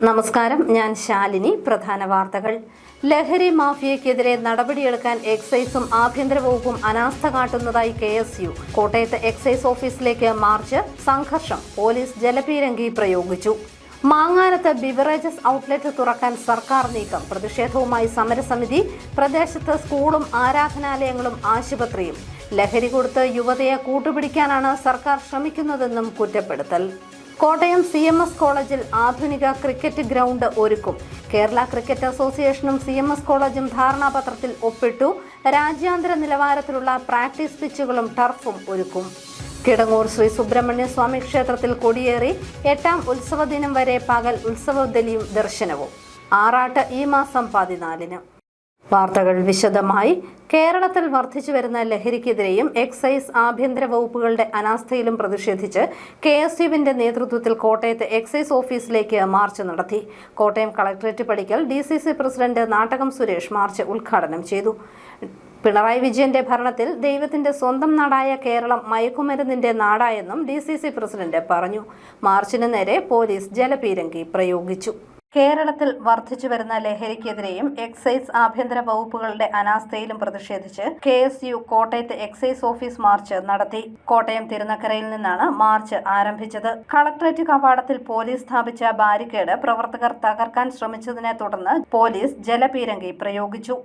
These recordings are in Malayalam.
നമസ്കാരം, ഞാൻ ശാലിനി. പ്രധാന വാർത്തകൾ. ലഹരി മാഫിയയ്ക്കെതിരെ നടപടിയെടുക്കാൻ എക്സൈസും ആഭ്യന്തര വകുപ്പും അനാസ്ഥ കാട്ടുന്നതായി KSU. കോട്ടയത്ത് എക്സൈസ് ഓഫീസിലേക്ക് മാർച്ച്. സംഘർഷം. പോലീസ് ജലപീരങ്കി പ്രയോഗിച്ചു. മാങ്ങാനത്ത് ബിവറേജസ് ഔട്ട്ലെറ്റ് തുറക്കാൻ സർക്കാർ നീക്കം. പ്രതിഷേധവുമായി സമരസമിതി. പ്രദേശത്ത് സ്കൂളും ആരാധനാലയങ്ങളും ആശുപത്രിയും. ലഹരി കൊടുത്ത് യുവതയെ കൂട്ടുപിടിക്കാനാണ് സർക്കാർ ശ്രമിക്കുന്നതെന്നും കുറ്റപ്പെടുത്തൽ. കോട്ടയം CMS കോളേജിൽ ആധുനിക ക്രിക്കറ്റ് ഗ്രൗണ്ട് ഒരുക്കും. കേരള ക്രിക്കറ്റ് അസോസിയേഷനും CMS കോളേജും ധാരണാപത്രത്തിൽ ഒപ്പിട്ടു. രാജ്യാന്തര നിലവാരത്തിലുള്ള പ്രാക്ടീസ് പിച്ചുകളും ടർഫും ഒരുക്കും. കിടങ്ങൂർ ശ്രീ സുബ്രഹ്മണ്യ സ്വാമി ക്ഷേത്രത്തിൽ കൊടിയേറി. 8ാം ഉത്സവ ദിനം വരെ പകൽ ഉത്സവബലിയും ദർശനവും. ആറാട്ട് ഈ മാസം 14-ന്. വാർത്തകൾ വിശദമായി. കേരളത്തിൽ വർദ്ധിച്ചുവരുന്ന ലഹരിക്കെതിരെയും എക്സൈസ് ആഭ്യന്തര വകുപ്പുകളുടെ അനാസ്ഥയിലും പ്രതിഷേധിച്ച് KSUവിന്റെ നേതൃത്വത്തിൽ കോട്ടയത്ത് എക്സൈസ് ഓഫീസിലേക്ക് മാർച്ച് നടത്തി. കോട്ടയം കളക്ടറേറ്റ് പടിക്കൽ DCC president Nattakom Suresh march ഉദ്ഘാടനം ചെയ്തു. പിണറായി വിജയന്റെ ഭരണത്തിൽ ദൈവത്തിന്റെ സ്വന്തം നാടായ കേരളം മയക്കുമരുന്നിന്റെ നാടായെന്നും DCC പ്രസിഡന്റ് പറഞ്ഞു. മാർച്ചിന് നേരെ പോലീസ് ജലപീരങ്കി പ്രയോഗിച്ചു. കേരളത്തിൽ വർദ്ധിച്ചുവരുന്ന ലഹരിക്കെതിരെയും എക്സൈസ് ആഭ്യന്തര വകുപ്പുകളുടെ അനാസ്ഥയിലും പ്രതിഷേധിച്ച് KSU കോട്ടയത്ത് എക്സൈസ് ഓഫീസ് മാർച്ച് നടത്തി. കോട്ടയം തിരുനക്കരയിൽ നിന്നാണ് മാർച്ച് ആരംഭിച്ചത്. കളക്ടറേറ്റ് കവാടത്തിൽ പോലീസ് സ്ഥാപിച്ച ബാരിക്കേഡ് പ്രവർത്തകർ തകർക്കാൻ ശ്രമിച്ചതിനെ തുടർന്ന് പോലീസ് ജലപീരങ്കി പ്രയോഗിച്ചു.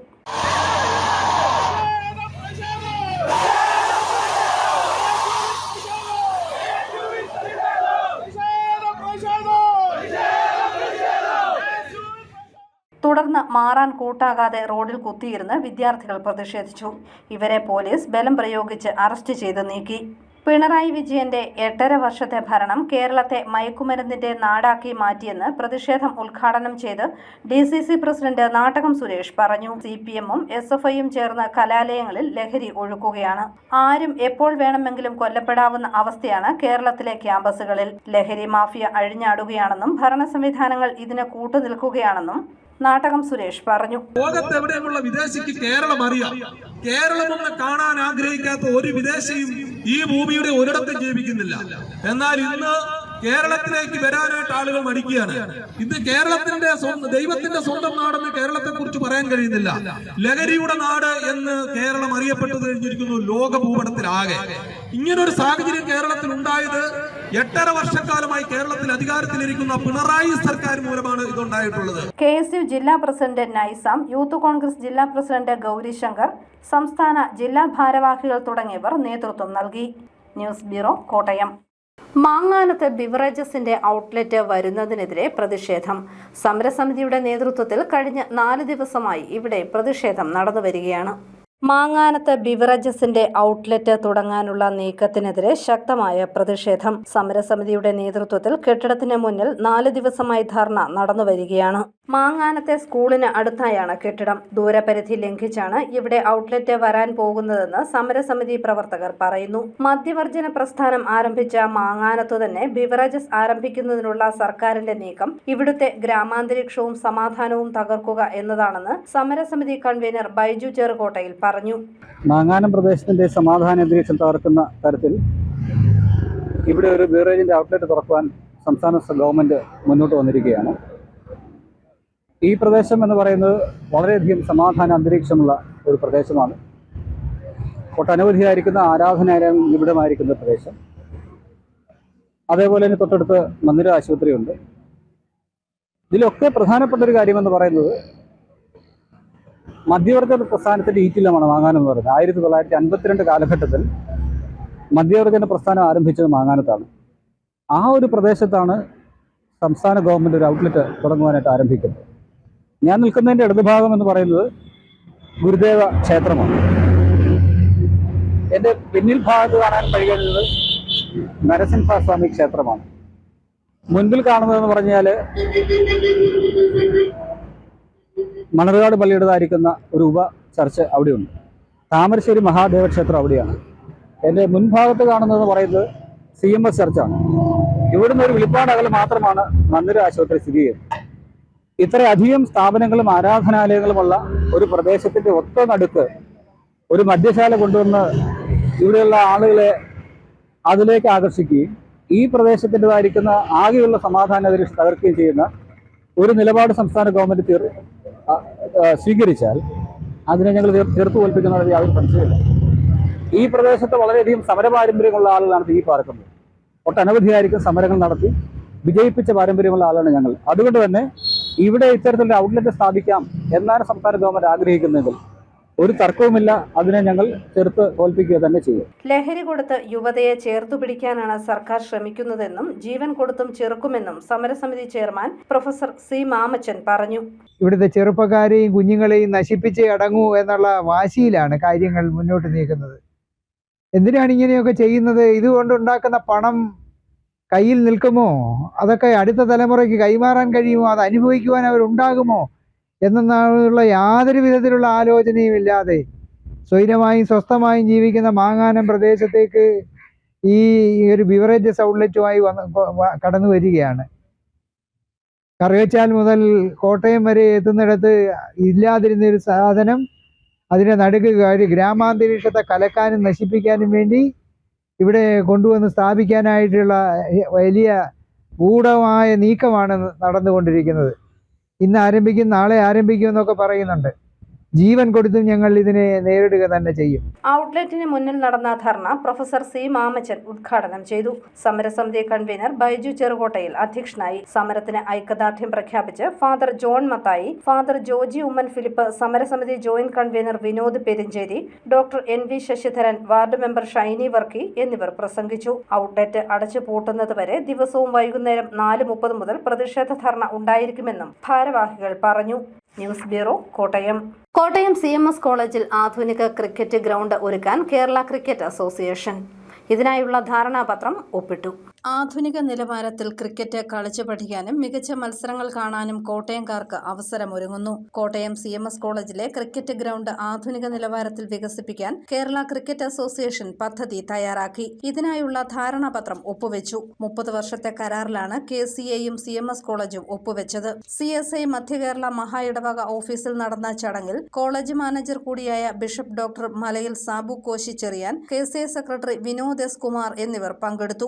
തുടർന്ന് മാറാൻ കൂട്ടാകാതെ റോഡിൽ കുത്തിയിരുന്ന് വിദ്യാർത്ഥികൾ പ്രതിഷേധിച്ചു. ഇവരെ പോലീസ് ബലം പ്രയോഗിച്ച് അറസ്റ്റ് ചെയ്ത് നീക്കി. പിണറായി വിജയന്റെ 8.5 വർഷത്തെ ഭരണം കേരളത്തെ മയക്കുമരുന്നിന്റെ നാടാക്കി മാറ്റിയെന്ന് പ്രതിഷേധം ഉദ്ഘാടനം ചെയ്ത് DCC പ്രസിഡന്റ് നാട്ടകം സുരേഷ് പറഞ്ഞു. CPM-ഉം SFI-യും ചേർന്ന് കലാലയങ്ങളിൽ ലഹരി ഒഴുക്കുകയാണ്. ആരും എപ്പോൾ വേണമെങ്കിലും കൊല്ലപ്പെടാവുന്ന അവസ്ഥയാണ് കേരളത്തിലെ ക്യാമ്പസുകളിൽ. ലഹരി മാഫിയ അഴിഞ്ഞാടുകയാണെന്നും ഭരണ സംവിധാനങ്ങൾ ഇതിന് കൂട്ടുനിൽക്കുകയാണെന്നും നാട്ടകം സുരേഷ് പറഞ്ഞു. ലോകത്തെവിടെയുള്ള വിദേശിക്ക് കേരളം അറിയാം. കേരളമൊന്ന് കാണാൻ ആഗ്രഹിക്കാത്ത ഒരു വിദേശിയും ഈ ഭൂമിയുടെ ഒരിടത്തും ജീവിക്കുന്നില്ല. എന്നാൽ ഇന്ന് കേരളത്തിലേക്ക് വരാനായിട്ട് ആളുകൾ മടിക്കുകയാണ്. ഇത് കേരളത്തിന്റെ ദൈവത്തിന്റെ സ്വന്തം നാടെന്ന് കേരളത്തെ കുറിച്ച് പറയാൻ കഴിയുന്നില്ല. ലഹരിയുടെ നാട് എന്ന് കേരളം അറിയപ്പെട്ടു കഴിഞ്ഞിരിക്കുന്നു ലോക ഭൂപടത്തിലാകെ. ഇങ്ങനൊരു സാഹചര്യം കേരളത്തിൽ ഉണ്ടായത് 8.5 വർഷക്കാലമായി കേരളത്തിൽ അധികാരത്തിലിരിക്കുന്ന പിണറായി സർക്കാർ മൂലമാണ് ഇതുണ്ടായിട്ടുള്ളത്. KSU ജില്ലാ പ്രസിഡന്റ് നൈസാം, യൂത്ത് കോൺഗ്രസ് ജില്ലാ പ്രസിഡന്റ് ഗൗരിശങ്കർ, സംസ്ഥാന ജില്ലാ ഭാരവാഹികൾ തുടങ്ങിയവർ നേതൃത്വം നൽകി. News bureau, Kottayam. മാങ്ങാനത്ത് ബിവറേജസിന്റെ ഔട്ട്ലെറ്റ് വരുന്നതിനെതിരെ പ്രതിഷേധം. സമരസമിതിയുടെ നേതൃത്വത്തിൽ കഴിഞ്ഞ 4 ദിവസമായി ഇവിടെ പ്രതിഷേധം നടന്നുവരികയാണ്. മാങ്ങാനത്ത് ബിവറേജസിന്റെ ഔട്ട്ലെറ്റ് തുടങ്ങാനുള്ള നീക്കത്തിനെതിരെ ശക്തമായ പ്രതിഷേധം. സമരസമിതിയുടെ നേതൃത്വത്തിൽ കെട്ടിടത്തിന് മുന്നിൽ 4 ദിവസമായി ധർണ നടന്നുവരികയാണ്. മാങ്ങാനത്തെ സ്കൂളിന് അടുത്തായാണ് കെട്ടിടം. ദൂരപരിധി ലംഘിച്ചാണ് ഇവിടെ ഔട്ട്ലെറ്റ് വരാൻ പോകുന്നതെന്ന് സമരസമിതി പ്രവർത്തകർ പറയുന്നു. മദ്യവർജന പ്രസ്ഥാനം ആരംഭിച്ച മാങ്ങാനത്തു തന്നെ ബിവറേജസ് ആരംഭിക്കുന്നതിനുള്ള സർക്കാരിന്റെ നീക്കം ഇവിടുത്തെ ഗ്രാമാന്തരീക്ഷവും സമാധാനവും തകർക്കുക എന്നതാണെന്ന് സമരസമിതി കൺവീനർ ബൈജു ചെറുകോട്ടയിൽ പറഞ്ഞു. മാങ്ങാനം പ്രദേശത്തിന്റെ സമാധാന അന്തരീക്ഷം തകർക്കുന്ന തരത്തിൽ ഇവിടെ ഒരു ബിവറേജിന്റെ ഔട്ട്ലെറ്റ് തുറക്കുവാൻ സംസ്ഥാന ഗവൺമെന്റ് മുന്നോട്ട് വന്നിരിക്കുകയാണ്. ഈ പ്രദേശം എന്ന് പറയുന്നത് വളരെയധികം സമാധാന അന്തരീക്ഷമുള്ള ഒരു പ്രദേശമാണ്. ഒട്ടനവധിയായിരിക്കുന്ന ആരാധനാലയം നിബിഡമായിരിക്കുന്ന പ്രദേശം. അതേപോലെ തന്നെ തൊട്ടടുത്ത് മന്ദിര ആശുപത്രിയുണ്ട്. ഇതിലൊക്കെ പ്രധാനപ്പെട്ട ഒരു കാര്യമെന്ന് പറയുന്നത് മധ്യവർജന പ്രസ്ഥാനത്തിന്റെ ഈറ്റില്ലമാണ് മാങ്ങാനം എന്ന് പറയുന്നത്. 1952 കാലഘട്ടത്തിൽ മധ്യവർജന പ്രസ്ഥാനം ആരംഭിച്ചത് മാങ്ങാനത്താണ്. ആ ഒരു പ്രദേശത്താണ് സംസ്ഥാന ഗവൺമെന്റ് ഒരു ഔട്ട്ലെറ്റ് തുടങ്ങുവാനായിട്ട് ആരംഭിക്കുന്നത്. ഞാൻ നിൽക്കുന്നതിൻ്റെ ഇടതുഭാഗം എന്ന് പറയുന്നത് ഗുരുദേവ ക്ഷേത്രമാണ്. എൻ്റെ പിന്നിൽ ഭാഗത്ത് കാണാൻ കഴിയുന്നത് നരസിംഹസ്വാമി ക്ഷേത്രമാണ്. മുൻപിൽ കാണുന്നതെന്ന് പറഞ്ഞാൽ മണർകാട് പള്ളിയുടേതായിരിക്കുന്ന ഒരു ഉപ ചർച്ച് അവിടെയുണ്ട്. താമരശ്ശേരി മഹാദേവ ക്ഷേത്രം അവിടെയാണ്. എൻ്റെ മുൻഭാഗത്ത് കാണുന്നതെന്ന് പറയുന്നത് CMS ചർച്ചാണ്. ഇവിടുന്ന് ഒരു വിളിപ്പാട് അകലെ മാത്രമാണ് മന്ദിര ആശുപത്രി സ്ഥിതി ചെയ്യുന്നത്. ഇത്രയധികം സ്ഥാപനങ്ങളും ആരാധനാലയങ്ങളുമുള്ള ഒരു പ്രദേശത്തിന്റെ ഒത്ത നടുക്ക് ഒരു മദ്യശാല കൊണ്ടുവന്ന് ഇവിടെയുള്ള ആളുകളെ അതിലേക്ക് ആകർഷിക്കുകയും ഈ പ്രദേശത്തിൻ്റെതായിരിക്കുന്ന ആകെയുള്ള സമാധാന അന്തരീക്ഷം തകർക്കുകയും ചെയ്യുന്ന ഒരു നിലപാട് സംസ്ഥാന ഗവൺമെന്റ് സ്വീകരിച്ചാൽ അതിനെ ഞങ്ങൾ തീർത്തു തോൽപ്പിക്കുന്നതിൽ യാതൊരു സംശയമില്ല. ഈ പ്രദേശത്ത് വളരെയധികം സമര പാരമ്പര്യമുള്ള ആളുകളാണ് ഈ പാർക്കുന്നത്. ഒട്ടനവധിയായിരിക്കും സമരങ്ങൾ നടത്തി വിജയിപ്പിച്ച പാരമ്പര്യമുള്ള ആളാണ് ഞങ്ങൾ. അതുകൊണ്ട് തന്നെ ഇവിടെ ഇത്തരത്തിലുള്ള ഔട്ട്ലെറ്റ് സ്ഥാപിക്കാം എന്നാണ് സംസ്ഥാന ഗവൺമെന്റ് ആഗ്രഹിക്കുന്നതെങ്കിൽ ഒരു തർക്കവുമില്ല, അതിനെ ഞങ്ങൾ ചെറുത്ത് തോൽപ്പിക്കുക തന്നെ ചെയ്യും. ലഹരി കൊടുത്ത് യുവതയെ ചേർത്തു പിടിക്കാനാണ് സർക്കാർ ശ്രമിക്കുന്നതെന്നും ജീവൻ കൊടുത്തും ചെറുക്കുമെന്നും സമരസമിതി ചെയർമാൻ പ്രൊഫസർ സി മാമച്ചൻ പറഞ്ഞു. ഇവിടുത്തെ ചെറുപ്പക്കാരെയും കുഞ്ഞുങ്ങളെയും നശിപ്പിച്ചേ അടങ്ങൂ എന്നുള്ള വാശിയിലാണ് കാര്യങ്ങൾ മുന്നോട്ട് നീക്കുന്നത്. എന്തിനാണ് ഇങ്ങനെയൊക്കെ ചെയ്യുന്നത്? ഇതുകൊണ്ടുണ്ടാക്കുന്ന പണം കയ്യിൽ നിൽക്കുമോ? അതൊക്കെ അടുത്ത തലമുറയ്ക്ക് കൈമാറാൻ കഴിയുമോ? അത് അനുഭവിക്കുവാൻ അവരുണ്ടാകുമോ എന്നുള്ള യാതൊരു വിധത്തിലുള്ള ആലോചനയും ഇല്ലാതെ സ്വൈരമായും സ്വസ്ഥമായും ജീവിക്കുന്ന മാങ്ങാനം പ്രദേശത്തേക്ക് ഈ ഒരു ബിവറേജസ് ഔട്ട്ലെറ്റുമായി കടന്നു വരികയാണ്. കറുകച്ചാൽ മുതൽ കോട്ടയം വരെ എത്തുന്നിടത്ത് ഇല്ലാതിരുന്ന ഒരു സാധനം അതിൻ്റെ നടുക്ക് ഗ്രാമാന്തരീക്ഷത്തെ കലക്കാനും നശിപ്പിക്കാനും വേണ്ടി ഇവിടെ കൊണ്ടുവന്ന് സ്ഥാപിക്കാനായിട്ടുള്ള വലിയ ഗൂഢമായ നീക്കമാണ് നടന്നുകൊണ്ടിരിക്കുന്നത്. ഇന്ന് ആരംഭിക്കും, നാളെ ആരംഭിക്കും എന്നൊക്കെ പറയുന്നുണ്ട്. ജീവൻ കൊടുത്തും ഞങ്ങൾ ഇതിനെ നേരിടുക തന്നെ ചെയ്യും. ഔട്ട്ലെറ്റിന് മുന്നിൽ നടന്ന ധർണ പ്രൊഫസർ സി മാമച്ചൻ ഉദ്ഘാടനം ചെയ്തു. സമരസമിതി കൺവീനർ ബൈജു ചെറുകോട്ടയിൽ അധ്യക്ഷനായി. സമരത്തിന് ഐക്യദാർഢ്യം പ്രഖ്യാപിച്ച് father John Mathai, father Joji Oommen Philip, സമരസമിതി joint convener Vinod Perinchery, doctor NV Sasidharan, ward member Shiny Varkey എന്നിവർ പ്രസംഗിച്ചു. ഔട്ട്ലെറ്റ് അടച്ചു പൂട്ടുന്നതുവരെ ദിവസവും വൈകുന്നേരം 4:30 മുതൽ പ്രതിഷേധ ധർണ ഉണ്ടായിരിക്കുമെന്നും ഭാരവാഹികൾ പറഞ്ഞു. News bureau, Kottayam. Kottayam CMS കോളേജിൽ ആധുനിക ക്രിക്കറ്റ് ഗ്രൗണ്ട് ഒരുക്കാൻ കേരള ക്രിക്കറ്റ് അസോസിയേഷൻ ഇതിനായുള്ള ധാരണാപത്രം ഒപ്പിട്ടു. ആധുനിക നിലവാരത്തിൽ ക്രിക്കറ്റ് കളിച്ചു പഠിക്കാനും മികച്ച മത്സരങ്ങൾ കാണാനും കോട്ടയംകാർക്ക് അവസരമൊരുങ്ങുന്നു. കോട്ടയം CMS കോളേജിലെ ക്രിക്കറ്റ് ഗ്രൗണ്ട് ആധുനിക നിലവാരത്തിൽ വികസിപ്പിക്കാൻ കേരള ക്രിക്കറ്റ് അസോസിയേഷൻ പദ്ധതി തയ്യാറാക്കി. ഇതിനായുള്ള ധാരണാപത്രം ഒപ്പുവെച്ചു. 30 വർഷത്തെ കരാറിലാണ് KCAയും CMS കോളേജും ഒപ്പുവെച്ചത്. CSI മധ്യകേരള മഹാ ഇടവക ഓഫീസിൽ നടന്ന ചടങ്ങിൽ കോളേജ് മാനേജർ കൂടിയായ bishop doctor Malayil Sabu Koshy Cherian, KCA secretary Vinod S. Kumar എന്നിവർ പങ്കെടുത്തു.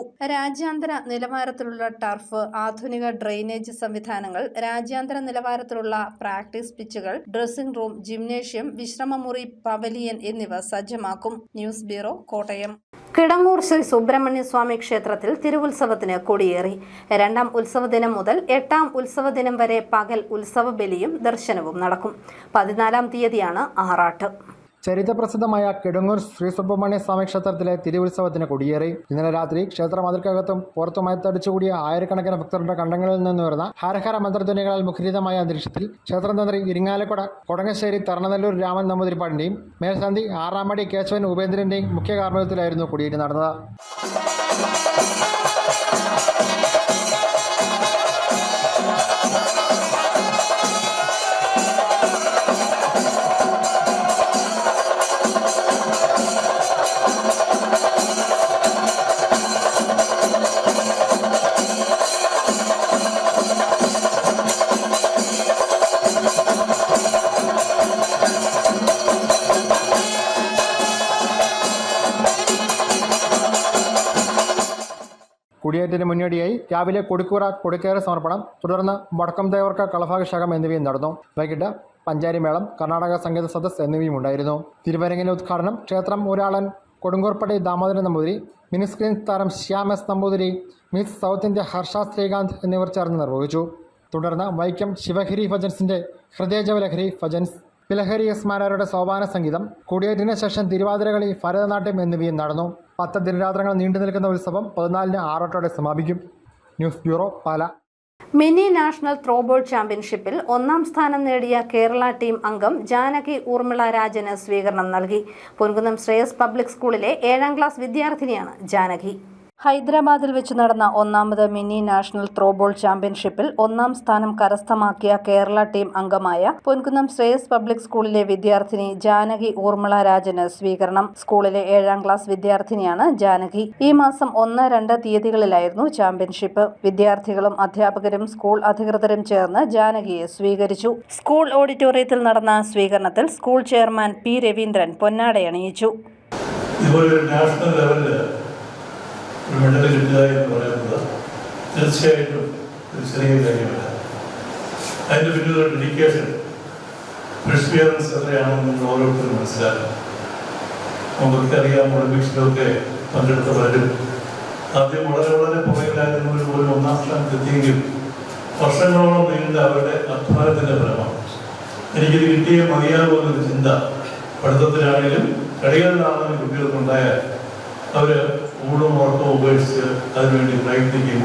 രാജ്യാന്തര നിലവാരത്തിലുള്ള ടർഫ്, ആധുനിക ഡ്രെയിനേജ് സംവിധാനങ്ങൾ, രാജ്യാന്തര നിലവാരത്തിലുള്ള പ്രാക്ടീസ് പിച്ചുകൾ, ഡ്രസ്സിംഗ് റൂം, ജിംനേഷ്യം, വിശ്രമമുറി, പവലിയൻ എന്നിവ സജ്ജമാക്കും. News bureau, Kottayam. കിടങ്ങൂർ ശ്രീ സുബ്രഹ്മണ്യ സ്വാമി ക്ഷേത്രത്തിൽ തിരുവുത്സവത്തിന് കൊടിയേറി. 2ാം ഉത്സവ ദിനം മുതൽ 8ാം ഉത്സവ ദിനം വരെ പകൽ ഉത്സവ ബലിയും ദർശനവും നടക്കും. 14ാം തീയതിയാണ് ആറാട്ട്. ചരിത്രപ്രസിദ്ധമായ കിടങ്ങൂർ ശ്രീ സുബ്രഹ്മണ്യ സ്വാമി ക്ഷേത്രത്തിലെ തിരുവുത്സവത്തിന് കൊടിയേറി. ഇന്നലെ രാത്രി ക്ഷേത്ര മതിൽക്കകത്തും പുറത്തുമായി തടിച്ചുകൂടിയ ആയിരക്കണക്കിന് ഭക്തരുടെ കണ്ടങ്ങളിൽ നിന്നുയർന്ന ഹരഹര മന്ത്രധ്വനികളാൽ മുഖരിതമായ അന്തരീക്ഷത്തിൽ ക്ഷേത്രം തന്ത്രി ഇരിങ്ങാലക്കുട കൊടങ്ങശ്ശേരി തരണനെല്ലൂർ രാമൻ നമ്പൂതിരിപ്പാടിന്റെയും മേൽശാന്തി ആറാമടി കേശവൻ ഉപേന്ദ്രന്റെയും മുഖ്യ കാർമ്മികത്വത്തിലായിരുന്നു കൊടിയേറ്റ് നടന്നത്. കൊടിയേറ്റിന് മുന്നോടിയായി രാവിലെ കൊടിക്കൂറ കൊടിക്കേറ് സമർപ്പണം, തുടർന്ന് വടക്കം തേവർക്ക കളഭാഭിഷേകം എന്നിവയും നടന്നു. വൈകിട്ട് പഞ്ചാരിമേളം, കർണാടക സംഗീത സദസ് എന്നിവയും ഉണ്ടായിരുന്നു. തിരുവരങ്ങിന്റെ ഉദ്ഘാടനം ക്ഷേത്രം ഊരാളൻ കൊടുങ്കൂർപ്പടി ദാമോദരൻ നമ്പൂതിരി, മിനിസ്ക്രീൻ താരം Shyam S. Namboothiri, miss south India Harsha Sreekanth എന്നിവർ ചേർന്ന് നിർവഹിച്ചു. തുടർന്ന് വൈക്കം ശിവഗിരി ഭജൻസിന്റെ ഹൃദയജവലഹരി ഭജൻസ്, പിലഹരി S. മാരാരുടെ സോപാന സംഗീതം, കൊടിയേറ്റിന് ശേഷം തിരുവാതിരകളി, ഭരതനാട്യം എന്നിവയും നടന്നു. 10 ദിനരാത്രങ്ങൾ നീണ്ടു നിൽക്കുന്ന ഉത്സവം 14-ന് ആറാട്ടോടെ സമാപിക്കും. ന്യൂസ് ബ്യൂറോ, പാല. മിനി നാഷണൽ ത്രോബോൾ ചാമ്പ്യൻഷിപ്പിൽ 1ാം സ്ഥാനം നേടിയ കേരള ടീം അംഗം ജാനകി ഊർമിള രാജന് സ്വീകരണം നൽകി. പൊൻകുന്നം ശ്രേയസ് പബ്ലിക് സ്കൂളിലെ 7ാം ക്ലാസ് വിദ്യാർത്ഥിനിയാണ് ജാനകി. ഹൈദരാബാദിൽ വെച്ച് നടന്ന 1ാമത് മിനി നാഷണൽ ത്രോബോൾ ചാമ്പ്യൻഷിപ്പിൽ 1ാം സ്ഥാനം കരസ്ഥമാക്കിയ കേരള ടീം അംഗമായ പൊൻകുന്നം ശ്രേയസ് പബ്ലിക് സ്കൂളിലെ വിദ്യാർത്ഥിനി ജാനകി ഊർമിള രാജന് സ്വീകരണം. സ്കൂളിലെ 7ാം ക്ലാസ് വിദ്യാർത്ഥിനിയാണ് ജാനകി. ഈ മാസം 1, 2 തീയതികളിലായിരുന്നു ചാമ്പ്യൻഷിപ്പ്. വിദ്യാർത്ഥികളും അധ്യാപകരും സ്കൂൾ അധികൃതരും ചേർന്ന് ജാനകിയെ സ്വീകരിച്ചു. സ്കൂൾ ഓഡിറ്റോറിയത്തിൽ നടന്ന സ്വീകരണത്തിൽ സ്കൂൾ ചെയർമാൻ P. രവീന്ദ്രൻ പൊന്നാടയണിയിച്ചു. മെഡൽ കിട്ടുക എന്ന് പറയുന്നത് തീർച്ചയായിട്ടും ഒരു ചെറിയ കാര്യമല്ല. അതിൻ്റെ പിന്നിലുള്ള ഡെഡിക്കേഷൻ, പെർസിയറൻസ് എത്രയാണെന്ന് നിങ്ങൾ ഓരോരുത്തരും മനസ്സിലാക്കണം. നമുക്കറിയാം, ഒളിമ്പിക്സിലൊക്കെ പങ്കെടുത്ത പലരും ആദ്യം വളരെ വളരെ പുറകിലായിരുന്നവർ പോലും ഒന്നാം സ്ഥാനത്തെത്തിയെങ്കിൽ വർഷങ്ങളോളം നീണ്ട അവരുടെ അധ്വാനത്തിൻ്റെ ഫലമാണ്. എനിക്കിത് കിട്ടിയ മതിയാകുമെന്നൊരു ചിന്ത പഠിത്തത്തിലാണെങ്കിലും കളികളിലാണെങ്കിലും കുട്ടികൾക്കുണ്ടായാൽ അവർ ഊണും ഉറക്കവും ഉപേക്ഷിച്ച് അതിനുവേണ്ടി പ്രയത്നിക്കും.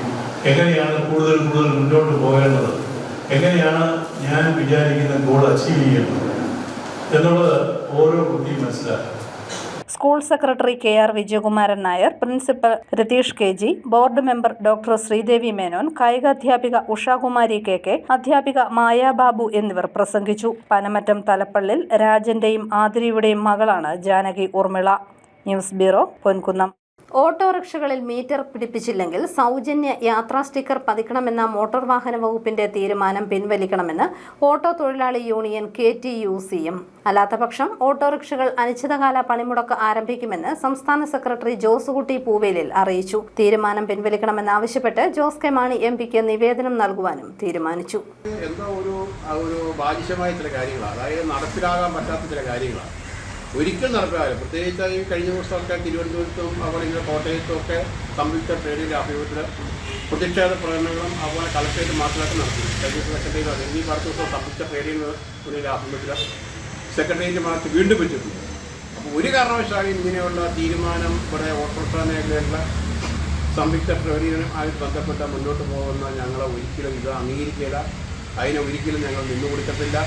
എങ്ങനെയാണ് കൂടുതൽ മുന്നോട്ട് പോകേണ്ടത്, എങ്ങനെയാണ് ഞാൻ വിചാരിക്കുന്ന ഗോൾ അച്ചീവ് ചെയ്യേണ്ടത് എന്നുള്ളത് ഓരോ കുട്ടിയും മനസ്സിലാക്കും. School secretary KR Vijayakumaran Nair, principal Ratheesh KG, board member doctor Sreedevi Menon, കായികാധ്യാപിക ഉഷാകുമാരി KK, അധ്യാപിക മായ ബാബു എന്നിവർ പ്രസംഗിച്ചു. പനമറ്റം തലപ്പള്ളിൽ രാജന്റെയും ആതിരയുടെയും മകളാണ് ജാനകി ഉർമിള. News bureau, Ponkunnam. ഓട്ടോറിക്ഷകളിൽ മീറ്റർ പിടിപ്പിച്ചില്ലെങ്കിൽ സൗജന്യ യാത്രാ സ്റ്റിക്കർ പതിക്കണമെന്ന മോട്ടോർ വാഹന വകുപ്പിന്റെ തീരുമാനം പിൻവലിക്കണമെന്ന് ഓട്ടോ തൊഴിലാളി യൂണിയൻ KTUCM. അല്ലാത്തപക്ഷം ഓട്ടോറിക്ഷകൾ അനിശ്ചിതകാല പണിമുടക്ക് ആരംഭിക്കുമെന്ന് സംസ്ഥാന സെക്രട്ടറി ജോസുകുട്ടി പൂവേലിൽ അറിയിച്ചു. തീരുമാനം പിൻവലിക്കണമെന്നാവശ്യപ്പെട്ട് ജോസ് കെ മാണി MP നിവേദനം നൽകുവാനും തീരുമാനിച്ചു. എന്തോ ഒരു ബാലിശമായ ചില കാര്യങ്ങളാണ്, അതായത് നടപ്പിലാകാൻ പറ്റാത്ത ചില കാര്യങ്ങളാണ്. ഒരിക്കലും നടപ്പിലാകില്ല. പ്രത്യേകിച്ച് ഈ കഴിഞ്ഞ ദിവസമൊക്കെ തിരുവനന്തപുരത്തും അതുപോലെ ഇങ്ങനെ കോട്ടയത്തും ഒക്കെ സംയുക്ത ട്രേഡ് യൂണിയൻ ആഭിമുഖ്യത്തിൽ പ്രതിഷേധ പ്രകടനങ്ങളും അതുപോലെ കളക്ടറേറ്റ് മാർച്ചിലൊക്കെ നടത്തി. കഴിഞ്ഞ സെക്രട്ടറിയിൽ ഈ അടുത്ത ദിവസം സംയുക്ത ട്രേഡ് യൂണിയൻ ആഭിമുഖ്യത്തിൽ സെക്രട്ടേറിയറ്റ് മാർച്ച് വീണ്ടും വെച്ചിട്ടുണ്ട്. അപ്പോൾ ഒരു കാരണവശാലും ഇങ്ങനെയുള്ള തീരുമാനം ഇവിടെ ഓട്ടോറിക്ഷ മേഖലയിലുള്ള സംയുക്ത ട്രേഡ് യൂണിയനുമായിട്ട് ബന്ധപ്പെട്ട് മുന്നോട്ട് പോകുന്ന ഞങ്ങൾ ഒരിക്കലും ഇത് അംഗീകരിക്കില്ല. അതിനെ ഒരിക്കലും ഞങ്ങൾ നിന്നുകൊടുക്കത്തില്ല.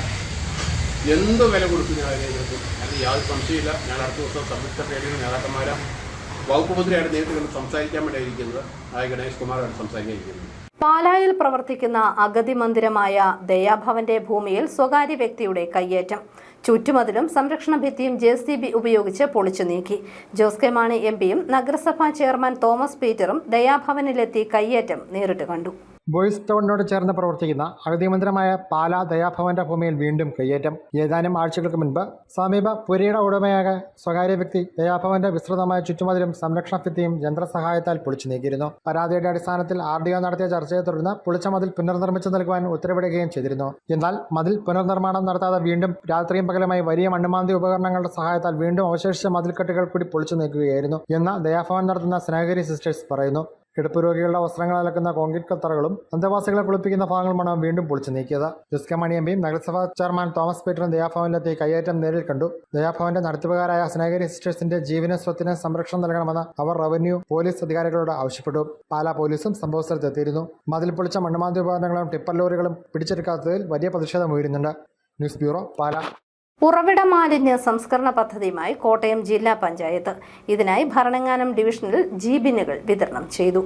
എന്ത് വില കൊടുക്കുന്ന കാര്യങ്ങൾക്ക് അതിന് യാതൊരു സംശയമില്ല. ഞാൻ അടുത്ത ദിവസം സംയുക്ത ട്രേഡ് യൂണിയൻ നേതാക്കന്മാരെ വകുപ്പ് മന്ത്രിയായിട്ട് നേരിട്ട് കണ്ട് സംസാരിക്കാൻ വേണ്ടിയിരിക്കുന്നത് ഗണേഷ് കുമാറാണ് സംസാരിക്കാനിരിക്കുന്നത്. പാലായിൽ പ്രവർത്തിക്കുന്ന അഗതി മന്ദിരമായ ദയാഭവന്റെ ഭൂമിയിൽ സ്വകാര്യ വ്യക്തിയുടെ കയ്യേറ്റം. ചുറ്റുമതിലും സംരക്ഷണ ഭിത്തിയും JCB ഉപയോഗിച്ച് പൊളിച്ചു നീക്കി. ജോസ് കെ മാണി MPയും നഗരസഭാ ചെയർമാൻ തോമസ് പീറ്ററും ദയാഭവനിലെത്തി കയ്യേറ്റം നേരിട്ട് കണ്ടു. ബോയ്സ് ടൗണിനോട് ചേർന്ന് പ്രവർത്തിക്കുന്ന അഗതി മന്ദിരമായ പാലാ ദയാഭവന്റെ ഭൂമിയിൽ വീണ്ടും കയ്യേറ്റം. ഏതാനും ആഴ്ചകൾക്ക് മുൻപ് സമീപ പുരയുടെ ഉടമയായ സ്വകാര്യ വ്യക്തി ദയാഭവന്റെ വിസ്തൃതമായ ചുറ്റുമതിലും സംരക്ഷണ ഭിത്തിയും യന്ത്രസഹായത്താൽ പൊളിച്ചു നീക്കിയിരുന്നു. പരാതിയുടെ അടിസ്ഥാനത്തിൽ RDO നടത്തിയ ചർച്ചയെ തുടർന്ന് പൊളിച്ച മതിൽ പുനർനിർമ്മിച്ചു നൽകുവാൻ ഉത്തരവിടുകയും ചെയ്തിരുന്നു. എന്നാൽ മതിൽ പുനർനിർമ്മാണം നടത്താതെ വീണ്ടും രാത്രിയും പകലുമായി വലിയ മണ്ണുമാന്തി ഉപകരണങ്ങളുടെ സഹായത്താൽ വീണ്ടും അവശേഷിച്ച മതിൽക്കെട്ടുകൾ കൂടി പൊളിച്ചു നീക്കുകയായിരുന്നു എന്ന് ദയാഭവൻ നടത്തുന്ന സ്നേഹഗിരി സിസ്റ്റേഴ്സ് പറയുന്നു. കിടപ്പ് രോഗികളുടെ വസ്ത്രങ്ങൾ അലക്കുന്ന കോൺക്രീറ്റ് കത്തറകളും അന്തേവാസികളെ കുളിപ്പിക്കുന്ന ഭാഗങ്ങളുമാണ് വീണ്ടും പൊളിച്ചു നീക്കിയത്. ജോസ് കെ മാണി MPയും നഗരസഭാ ചെയർമാൻ തോമസ് പീറ്ററും ദയാഭവനിലെത്തി കയ്യേറ്റം നേരിൽ കണ്ടു. ദയാഭവന്റെ നടത്തിപ്പുകാരായ സ്നേഹഗിരി സിസ്റ്റേഴ്സിന്റെ ജീവന സ്വത്തിന് സംരക്ഷണം നൽകണമെന്ന് അവർ റവന്യൂ, പോലീസ് അധികാരികളോട് ആവശ്യപ്പെട്ടു. പാലാ പോലീസും സംഭവസ്ഥലത്തെത്തിയിരുന്നു. മതിൽ പൊളിച്ച മണ്ണുമാന്തി ഉപകരണങ്ങളും ടിപ്പർ ലോറികളും പിടിച്ചെടുക്കാത്തതിൽ വലിയ പ്രതിഷേധം ഉയരുന്നുണ്ട്. News bureau, Pala. ഉറവിട മാലിന്യ സംസ്കരണ പദ്ധതിയുമായി കോട്ടയം ജില്ലാ പഞ്ചായത്ത്. ഇതിനായി ഭരണങ്ങാനം ഡിവിഷനിൽ G-ബിന്നുകൾ വിതരണം ചെയ്തു.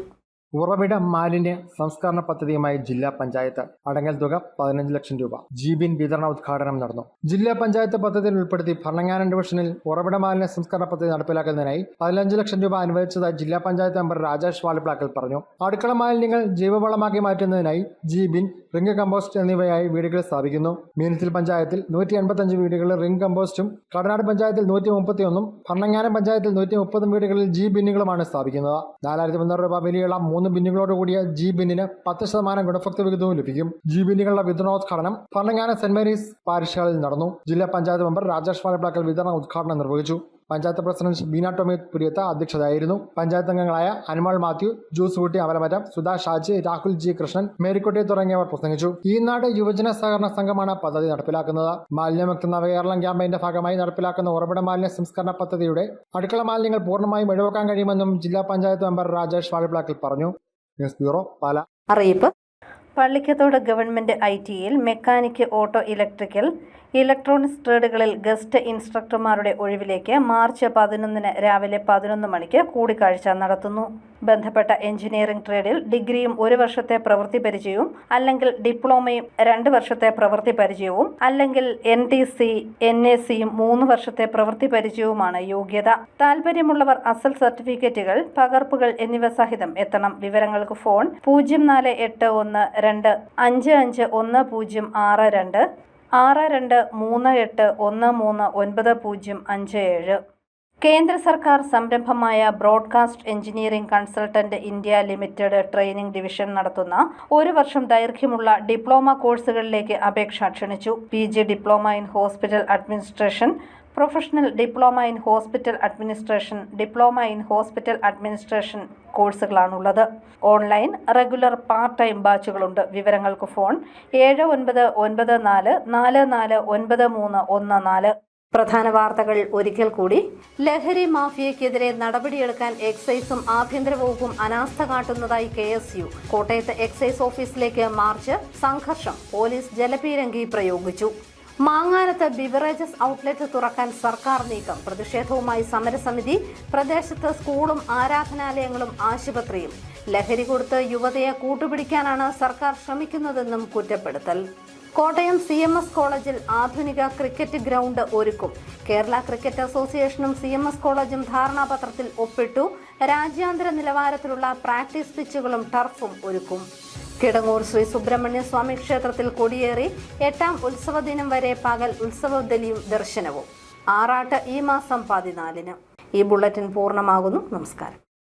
ഉറവിട മാലിന്യ സംസ്കരണ പദ്ധതിയുമായി ജില്ലാ പഞ്ചായത്ത്. അടങ്കൽ തുക 15 ലക്ഷം രൂപ. G-ബിൻ വിതരണ ഉദ്ഘാടനം നടന്നു. ജില്ലാ പഞ്ചായത്ത് പദ്ധതിയിൽ ഉൾപ്പെടുത്തി ഭരണങ്ങാനം ഡിവിഷനിൽ ഉറവിട മാലിന്യ സംസ്കരണ പദ്ധതി നടപ്പിലാക്കുന്നതിനായി 15 ലക്ഷം രൂപ അനുവദിച്ചതായി ജില്ലാ പഞ്ചായത്ത് മെമ്പർ രാജേഷ് വാളിപ്ലാക്കൽ പറഞ്ഞു. അടുക്കള മാലിന്യങ്ങൾ ജൈവവളമാക്കി മാറ്റുന്നതിനായി G-ബിൻ, റിംഗ് കമ്പോസ്റ്റ് എന്നിവയായി വീടുകൾ സ്ഥാപിക്കുന്നു. മീനച്ചിൽ പഞ്ചായത്തിൽ 185 വീടുകളിൽ റിംഗ് കമ്പോസ്റ്റും, കടനാട് പഞ്ചായത്തിൽ 131, ഭരണങ്ങാനം പഞ്ചായത്തിൽ 130 വീടുകളിൽ G-ബിന്നുകളുമാണ് സ്ഥാപിക്കുന്നത്. 4300 രൂപ വിലയുള്ള 3 ബിന്നുകളോട് കൂടിയ G-ബിന്നിന് 10% ഗുണഭോക്തൃ വിഹിതവും ലഭിക്കും. G-ബിന്നുകളുടെ വിതരണോദ്ഘാടനം ഭരണങ്ങാനം സെന്റ് മേരീസ് പാരിഷ് ഹാളിൽ നടന്നു. ജില്ലാ പഞ്ചായത്ത് മെമ്പർ രാജേഷ് വാളിപ്ലാക്കൽ വിതരണ ഉദ്ഘാടനം നിർവഹിച്ചു. പഞ്ചായത്ത് പ്രസിഡന്റ് ബീന ടോമി പുരിയത്ത് അധ്യക്ഷതയായിരുന്നു. പഞ്ചായത്ത് അംഗങ്ങളായ അനുമോൾ മാത്യു, ജൂസ് ഊട്ടി അമലമറ്റം, സുധാ ഷാജി, രാഹുൽ G കൃഷ്ണൻ, മേരിക്കുട്ടി തുടങ്ങിയവർ പ്രസംഗിച്ചു. ഈ നാട് യുവജന സഹകരണ സംഘമാണ് പദ്ധതി നടപ്പിലാക്കുന്നത്. മാലിന്യമുക്ത നവകേരളം ക്യാമ്പയിന്റെ ഭാഗമായി നടപ്പിലാക്കുന്ന ഉറവിട മാലിന്യ സംസ്കരണ പദ്ധതിയുടെ അടുക്കള മാലിന്യങ്ങൾ പൂർണ്ണമായും ഒഴിവാക്കാൻ കഴിയുമെന്നും ജില്ലാ പഞ്ചായത്ത് മെമ്പർ രാജേഷ് വാളിപ്ലാക്കൽ പറഞ്ഞു. News bureau, Pala. അറിയിപ്പ്: പള്ളിക്കത്തോട് ഗവൺമെന്റ് ITയിൽ മെക്കാനിക്, ഓട്ടോ ഇലക്ട്രിക്കൽ, ഇലക്ട്രോണിക്സ് ട്രേഡുകളിൽ ഗസ്റ്റ് ഇൻസ്ട്രക്ടർമാരുടെ ഒഴിവിലേക്ക് മാർച്ച് 11 രാവിലെ 11 മണിക്ക് കൂടിക്കാഴ്ച നടത്തുന്നു. ബന്ധപ്പെട്ട എഞ്ചിനീയറിംഗ് ട്രേഡിൽ ഡിഗ്രിയും 1 വർഷത്തെ പ്രവൃത്തി പരിചയവും അല്ലെങ്കിൽ ഡിപ്ലോമയും 2 വർഷത്തെ പ്രവൃത്തി പരിചയവും അല്ലെങ്കിൽ NTC, NACയും 3 വർഷത്തെ പ്രവൃത്തി പരിചയവുമാണ് യോഗ്യത. താൽപര്യമുള്ളവർ അസൽ സർട്ടിഫിക്കറ്റുകൾ, പകർപ്പുകൾ എന്നിവ സഹിതം എത്തണം. വിവരങ്ങൾക്ക് ഫോൺ 0482551062 6238139057. കേന്ദ്ര സർക്കാർ സംരംഭമായ Broadcast Engineering Consultant India Limited training division നടത്തുന്ന 1 വർഷം ദൈർഘ്യമുള്ള ഡിപ്ലോമ കോഴ്സുകളിലേക്ക് അപേക്ഷ ക്ഷണിച്ചു. PG diploma in hospital administration, professional diploma in hospital administration, diploma in hospital administration കോഴ്സുകളാണുള്ളത്. ഓൺലൈൻ, റെഗുലർ, പാർട്ട് ടൈം ബാച്ചുകളുണ്ട്. വിവരങ്ങൾക്ക് ഫോൺ 7994449314. പ്രധാന വാർത്തകൾ ഒരിക്കൽ കൂടി. ലഹരി മാഫിയയ്ക്കെതിരെ നടപടിയെടുക്കാൻ എക്സൈസും ആഭ്യന്തര വകുപ്പും അനാസ്ഥ കാട്ടുന്നതായി KSU. കോട്ടയത്ത് എക്സൈസ് ഓഫീസിലേക്ക് മാർച്ച്, സംഘർഷം, പോലീസ് ജലപീരങ്കി പ്രയോഗിച്ചു. മാങ്ങാനത്ത് ബിവറേജസ് ഔട്ട്ലെറ്റ് തുറക്കാൻ സർക്കാർ നീക്കം, പ്രതിഷേധവുമായി സമരസമിതി. പ്രദേശത്ത് സ്കൂളും ആരാധനാലയങ്ങളും ആശുപത്രിയും. ലഹരി കൊടുത്ത് യുവതയെ കൂട്ടുപിടിക്കാനാണ് സർക്കാർ ശ്രമിക്കുന്നതെന്നും കുറ്റപ്പെടുത്തൽ. കോട്ടയം CMS കോളേജിൽ ആധുനിക ക്രിക്കറ്റ് ഗ്രൗണ്ട് ഒരുക്കും. കേരള ക്രിക്കറ്റ് അസോസിയേഷനും CMS കോളേജും ധാരണാപത്രത്തിൽ ഒപ്പിട്ടു. രാജ്യാന്തര നിലവാരത്തിലുള്ള പ്രാക്ടീസ് പിച്ചുകളും ടർഫും ഒരുക്കും. കിടങ്ങൂർ ശ്രീ സുബ്രഹ്മണ്യ സ്വാമി ക്ഷേത്രത്തിൽ കൊടിയേറി. 8ാം ഉത്സവ ദിനം വരെ പകൽ ഉത്സവബലിയും ദർശനവും. ആറാട്ട് ഈ മാസം 14-ന്. ഈ ബുള്ളറ്റിൻ പൂർണ്ണമാകുന്നു. നമസ്കാരം.